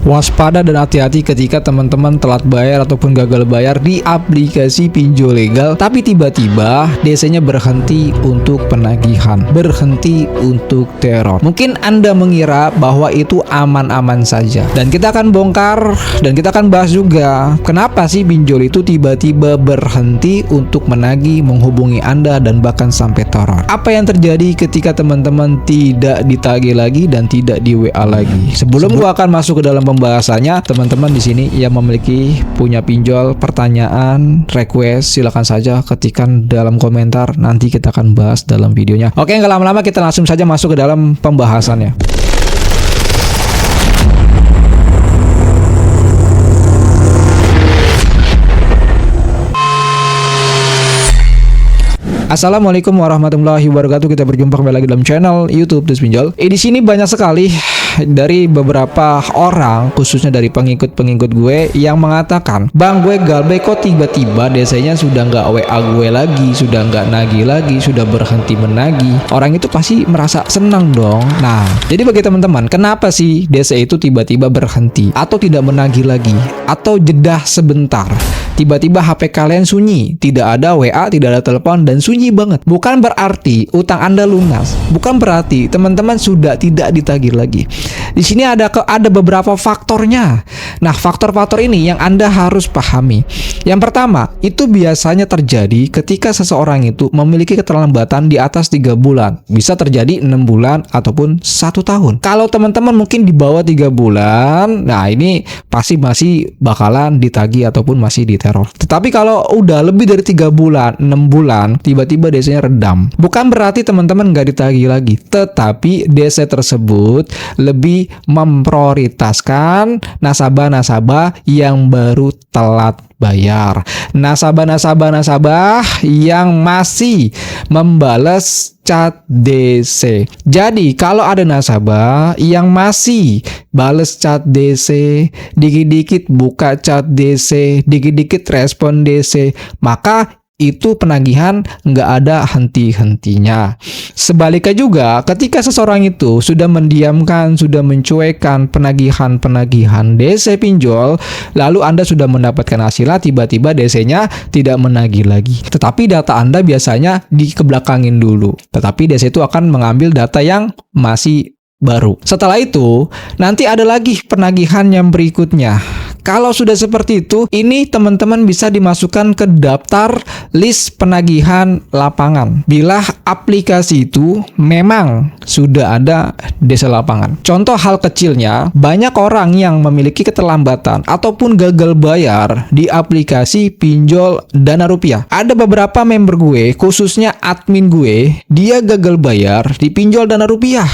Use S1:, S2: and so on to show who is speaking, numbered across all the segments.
S1: Waspada dan hati-hati ketika teman-teman telat bayar ataupun gagal bayar di aplikasi pinjol legal, tapi tiba-tiba DC-nya berhenti untuk penagihan, berhenti untuk teror. Mungkin Anda mengira bahwa itu aman-aman saja. Dan kita akan bongkar dan kita akan bahas juga kenapa sih pinjol itu tiba-tiba berhenti untuk menagih, menghubungi Anda dan bahkan sampai teror. Apa yang terjadi ketika teman-teman tidak ditagih lagi dan tidak di WA lagi? Sebelum gua akan masuk ke dalam pembahasannya, teman-teman di sini yang memiliki punya pinjol, pertanyaan, request, silakan saja ketikkan dalam komentar. Nanti kita akan bahas dalam videonya. Oke, nggak lama-lama kita langsung saja masuk ke dalam pembahasannya. Assalamualaikum warahmatullahi wabarakatuh. Kita berjumpa kembali lagi dalam channel YouTube Des Pinjol. Di sini banyak sekali dari beberapa orang, khususnya dari pengikut-pengikut gue yang mengatakan, "Bang, gue galbay kok tiba-tiba DC-nya sudah nggak WA gue lagi, sudah nggak nagih lagi, sudah berhenti menagih." Orang itu pasti merasa senang dong. Nah, jadi bagi teman-teman, kenapa sih DC itu tiba-tiba berhenti atau tidak menagih lagi atau jeda sebentar? Tiba-tiba HP kalian sunyi, tidak ada WA, tidak ada telepon, dan sunyi banget. Bukan berarti utang Anda lunas, bukan berarti teman-teman sudah tidak ditagih lagi. Di sini ada beberapa faktornya. Nah, faktor-faktor ini yang Anda harus pahami. Yang pertama, itu biasanya terjadi ketika seseorang itu memiliki keterlambatan di atas 3 bulan. Bisa terjadi 6 bulan ataupun 1 tahun. Kalau teman-teman mungkin di bawah 3 bulan, nah ini pasti masih bakalan ditagih ataupun masih diteror. Tetapi kalau udah lebih dari 3 bulan, 6 bulan, tiba-tiba DC-nya redam. Bukan berarti teman-teman nggak ditagih lagi, tetapi DC tersebut lebih memprioritaskan nasabah-nasabah yang baru telat bayar. Nasabah yang masih membalas chat DC. Jadi kalau ada nasabah yang masih balas chat DC, dikit-dikit buka chat DC, dikit-dikit respon DC, maka itu penagihan nggak ada henti-hentinya. Sebaliknya juga, ketika seseorang itu sudah mendiamkan, sudah mencuekkan penagihan DC pinjol, lalu Anda sudah mendapatkan hasilnya, tiba-tiba DC-nya tidak menagih lagi. Tetapi data Anda biasanya dikebelakangin dulu. Tetapi DC itu akan mengambil data yang masih baru. Setelah itu, nanti ada lagi penagihan yang berikutnya. Kalau sudah seperti itu, ini teman-teman bisa dimasukkan ke daftar list penagihan lapangan. Bila aplikasi itu memang sudah ada DC lapangan. Contoh hal kecilnya, banyak orang yang memiliki keterlambatan ataupun gagal bayar di aplikasi pinjol Dana Rupiah. Ada beberapa member gue, khususnya admin gue, dia gagal bayar di pinjol Dana Rupiah.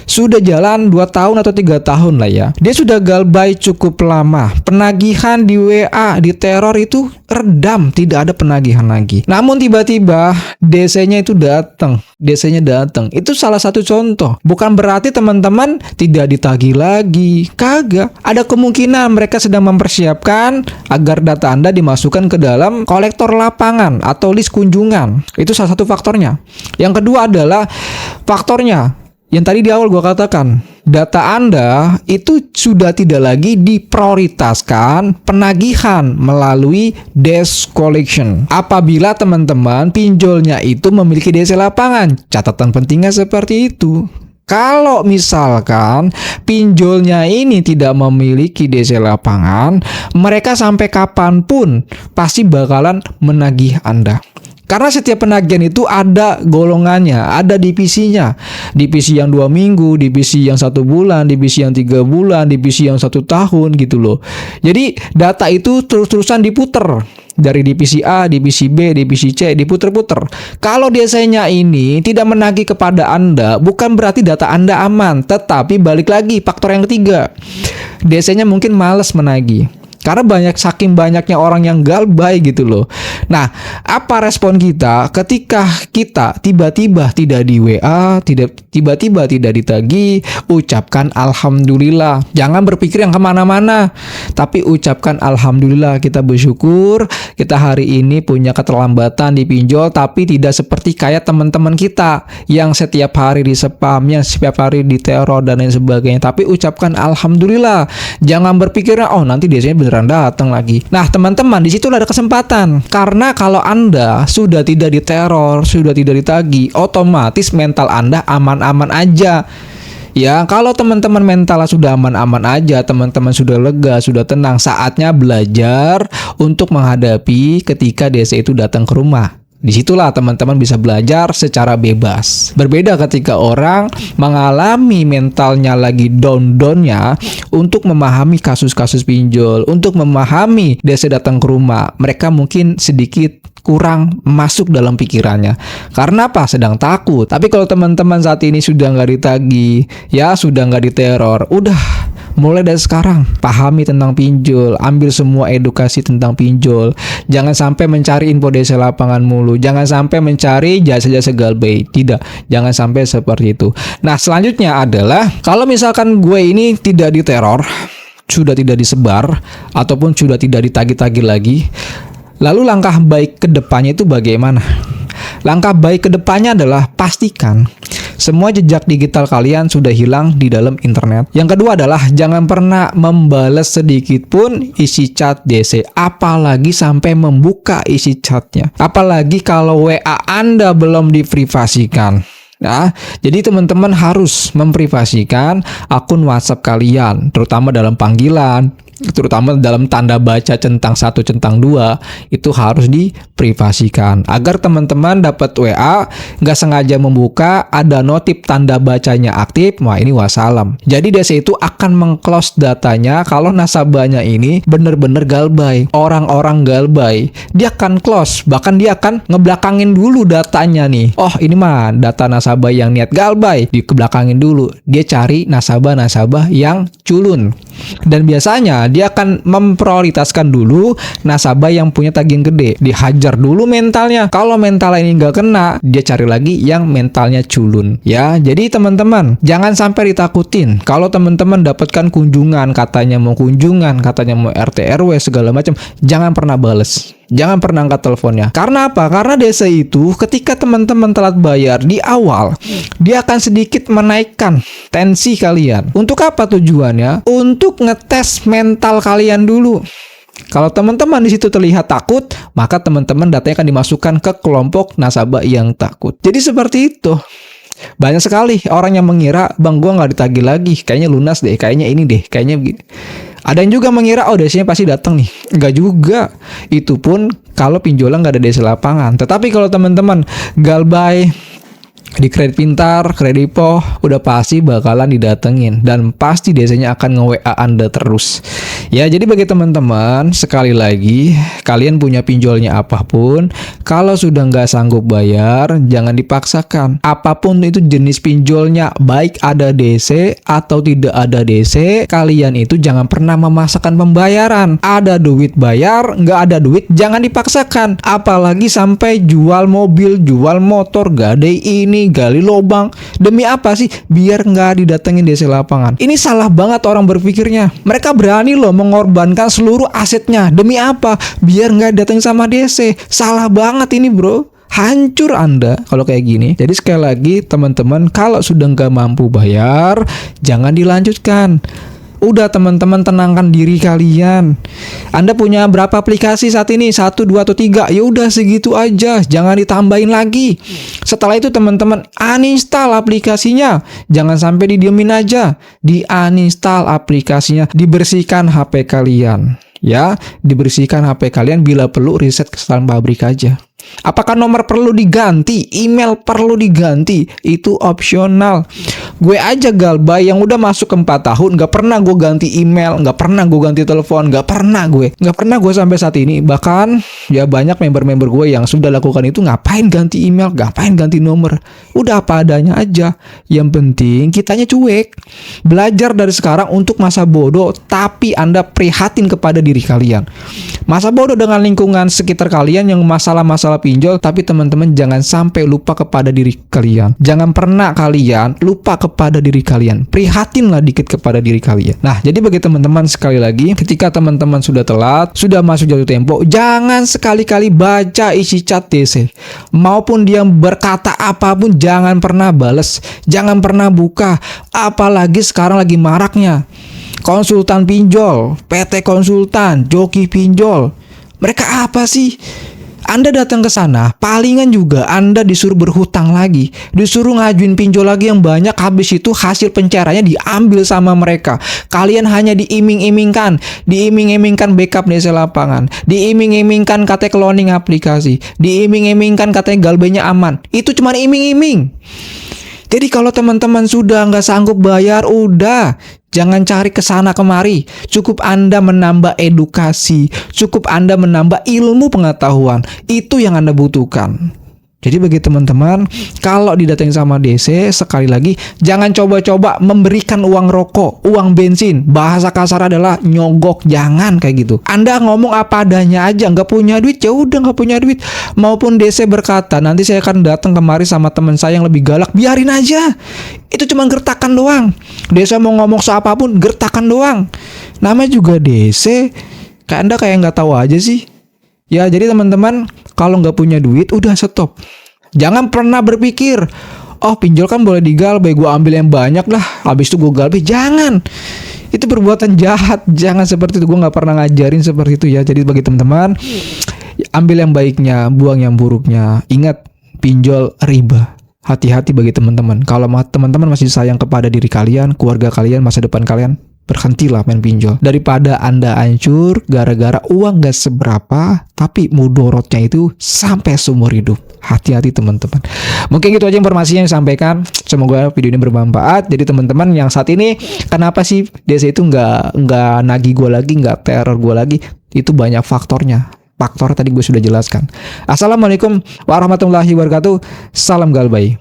S1: Sudah jalan 2 tahun atau 3 tahun lah ya. Dia sudah galbay cukup lama. Penagihan di WA, di teror itu redam, tidak ada penagihan lagi. Namun tiba-tiba DC-nya itu datang. Itu salah satu contoh. Bukan berarti teman-teman tidak ditagih lagi. Kagak. Ada kemungkinan mereka sedang mempersiapkan agar data Anda dimasukkan ke dalam kolektor lapangan atau list kunjungan. Itu salah satu faktornya. Yang kedua adalah faktornya yang tadi di awal gua katakan, data Anda itu sudah tidak lagi diprioritaskan penagihan melalui desk collection. Apabila teman-teman pinjolnya itu memiliki DC lapangan, catatan pentingnya seperti itu. Kalau misalkan pinjolnya ini tidak memiliki DC lapangan, mereka sampai kapanpun pasti bakalan menagih Anda. Karena setiap penagihan itu ada golongannya, ada divisinya. Divisi yang 2 minggu, divisi yang 1 bulan, divisi yang 3 bulan, divisi yang 1 tahun gitu loh. Jadi data itu terus-terusan diputer. Dari divisi A, divisi B, divisi C, diputer-puter. Kalau DC-nya ini tidak menagih kepada Anda, bukan berarti data Anda aman. Tetapi balik lagi, faktor yang ketiga. DC-nya mungkin malas menagih. Karena saking banyaknya orang yang galbay gitu loh. Nah, apa respon kita ketika kita tiba-tiba tidak di WA, tiba-tiba tidak ditagih? Ucapkan alhamdulillah. Jangan berpikir yang kemana-mana, tapi ucapkan alhamdulillah. Kita bersyukur kita hari ini punya keterlambatan di pinjol, tapi tidak seperti kayak teman-teman kita yang setiap hari di spam, yang setiap hari di teror dan lain sebagainya. Tapi ucapkan alhamdulillah. Jangan berpikir oh nanti biasanya beneran datang lagi. Nah teman-teman, di situ ada kesempatan. Karena kalau Anda sudah tidak diteror, sudah tidak ditagih, otomatis mental Anda aman-aman aja. Ya, kalau teman-teman mentalnya sudah aman-aman aja, teman-teman sudah lega, sudah tenang, saatnya belajar untuk menghadapi ketika DC itu datang ke rumah. Disitulah teman-teman bisa belajar secara bebas. Berbeda ketika orang mengalami mentalnya lagi down-downnya untuk memahami kasus-kasus pinjol, untuk memahami DC datang ke rumah. Mereka mungkin sedikit kurang masuk dalam pikirannya. Karena apa? Sedang takut. Tapi kalau teman-teman saat ini sudah nggak ditagih, ya sudah nggak diteror, udah mulai dari sekarang pahami tentang pinjol, ambil semua edukasi tentang pinjol. Jangan sampai mencari info DC lapangan mulu, jangan sampai mencari jasa-jasa galbay. Tidak, jangan sampai seperti itu. Nah selanjutnya adalah kalau misalkan gue ini tidak diteror, sudah tidak disebar, ataupun sudah tidak ditagih-tagih lagi, lalu langkah baik ke depannya itu bagaimana? Langkah baik ke depannya adalah pastikan semua jejak digital kalian sudah hilang di dalam internet. Yang kedua adalah jangan pernah membalas sedikit pun isi chat DC, apalagi sampai membuka isi chatnya. Apalagi kalau WA Anda belum diprivasikan. Nah, jadi teman-teman harus memprivasikan akun WhatsApp kalian, terutama dalam panggilan, terutama dalam tanda baca centang 1 centang 2 itu harus diprivasikan agar teman-teman dapat WA nggak sengaja membuka ada notif tanda bacanya aktif, wah ini wassalam. Jadi DC itu akan meng-close datanya kalau nasabahnya ini bener-bener galbay, orang-orang galbay, dia akan close, bahkan dia akan ngebelakangin dulu datanya nih. Oh ini mah data nasabah yang niat galbay, dikebelakangin dulu, dia cari nasabah-nasabah yang culun. Dan biasanya dia akan memprioritaskan dulu nasabah yang punya tagihan gede. Dihajar dulu mentalnya. Kalau mentalnya ini nggak kena, dia cari lagi yang mentalnya culun. Ya, jadi teman-teman jangan sampai ditakutin. Kalau teman-teman dapatkan kunjungan, katanya mau kunjungan, katanya mau RT RW segala macam, jangan pernah bales. Jangan pernah angkat teleponnya. Karena apa? Karena DC itu ketika teman-teman telat bayar di awal, dia akan sedikit menaikkan tensi kalian. Untuk apa tujuannya? Untuk ngetes mental kalian dulu. Kalau teman-teman di situ terlihat takut, maka teman-teman datanya akan dimasukkan ke kelompok nasabah yang takut. Jadi seperti itu. Banyak sekali orang yang mengira, bang gua nggak ditagih lagi, kayaknya lunas deh, kayaknya ini deh, kayaknya begini. Ada yang juga mengira oh DC-nya pasti datang nih. Enggak juga. Itu pun kalau pinjolan nggak ada DC lapangan. Tetapi kalau teman-teman galbay di Kredit Pintar, Kredipo, udah pasti bakalan didatengin dan pasti DC-nya akan nge-WA Anda terus. Ya, jadi bagi teman-teman, sekali lagi, kalian punya pinjolnya apapun, kalau sudah nggak sanggup bayar, jangan dipaksakan. Apapun itu jenis pinjolnya, baik ada DC atau tidak ada DC, kalian itu jangan pernah memaksakan pembayaran. Ada duit bayar, nggak ada duit, jangan dipaksakan. Apalagi sampai jual mobil, jual motor, gadai ini, gali lobang. Demi apa sih? Biar nggak didatengin DC lapangan. Ini salah banget orang berpikirnya. Mereka berani loh mengorbankan seluruh asetnya. Demi apa? Biar nggak didatengin sama DC. Salah banget ini bro. Hancur Anda kalau kayak gini. Jadi sekali lagi teman-teman, kalau sudah nggak mampu bayar, jangan dilanjutkan. Udah teman-teman tenangkan diri kalian. Anda punya berapa aplikasi saat ini? 1, 2, atau 3? Ya udah segitu aja. Jangan ditambahin lagi. Setelah itu teman-teman uninstall aplikasinya. Jangan sampai didiemin aja. Di-uninstall aplikasinya. Dibersihkan HP kalian. Ya, dibersihkan HP kalian, bila perlu reset kesalahan pabrik aja. Apakah nomor perlu diganti, email perlu diganti? Itu opsional. Gue aja Galbay yang udah masuk ke 4 tahun gak pernah gue ganti email, gak pernah gue ganti telepon, gak pernah gue sampai saat ini. Bahkan ya banyak member-member gue yang sudah lakukan itu. Ngapain ganti email, ngapain ganti nomor, udah apa adanya aja. Yang penting kitanya cuek. Belajar dari sekarang untuk masa bodoh, tapi Anda prihatin kepada diri kalian. Masa bodoh dengan lingkungan sekitar kalian yang masalah-masalah pinjol, tapi teman-teman jangan sampai lupa kepada diri kalian. Jangan pernah kalian lupa kepada diri kalian. Prihatinlah dikit kepada diri kalian. Nah, jadi bagi teman-teman, sekali lagi, ketika teman-teman sudah telat, sudah masuk jatuh tempo, jangan sekali-kali baca isi chat DC. Maupun dia berkata apapun, jangan pernah bales, jangan pernah buka. Apalagi sekarang lagi maraknya konsultan pinjol, PT konsultan, joki pinjol. Mereka apa sih? Anda datang ke sana, palingan juga Anda disuruh berhutang lagi, disuruh ngajuin pinjol lagi yang banyak, habis itu hasil pencairannya diambil sama mereka. Kalian hanya diiming-imingkan backup desa lapangan, diiming-imingkan katanya cloning aplikasi, diiming-imingkan katanya Galbaynya aman. Itu cuma iming-iming. Jadi kalau teman-teman sudah nggak sanggup bayar, udah jangan cari kesana kemari. Cukup Anda menambah edukasi, cukup Anda menambah ilmu pengetahuan. Itu yang Anda butuhkan. Jadi bagi teman-teman, kalau didatengin sama DC, sekali lagi jangan coba-coba memberikan uang rokok, uang bensin. Bahasa kasar adalah nyogok, jangan kayak gitu. Anda ngomong apa adanya aja, nggak punya duit ya udah nggak punya duit. Maupun DC berkata nanti saya akan datang kemari sama teman saya yang lebih galak, biarin aja. Itu cuma gertakan doang. DC mau ngomong seapapun, gertakan doang. Namanya juga DC, kayak Anda kayak nggak tahu aja sih. Ya, jadi teman-teman, kalau nggak punya duit, udah stop. Jangan pernah berpikir, oh pinjol kan boleh digalbay, gue ambil yang banyak lah, habis itu gue galbay. Jangan. Itu perbuatan jahat. Jangan seperti itu. Gue nggak pernah ngajarin seperti itu ya. Jadi bagi teman-teman, ambil yang baiknya, buang yang buruknya. Ingat, pinjol riba. Hati-hati bagi teman-teman. Kalau teman-teman masih sayang kepada diri kalian, keluarga kalian, masa depan kalian, berhentilah main pinjol. Daripada Anda hancur gara-gara uang gak seberapa, tapi mudorotnya itu sampai seumur hidup. Hati-hati teman-teman. Mungkin gitu aja informasinya yang disampaikan. Semoga video ini bermanfaat. Jadi teman-teman yang saat ini, kenapa sih DC itu nggak nagih gue lagi, nggak teror gue lagi? Itu banyak faktornya. Faktor tadi gue sudah jelaskan. Assalamualaikum warahmatullahi wabarakatuh. Salam Galbay.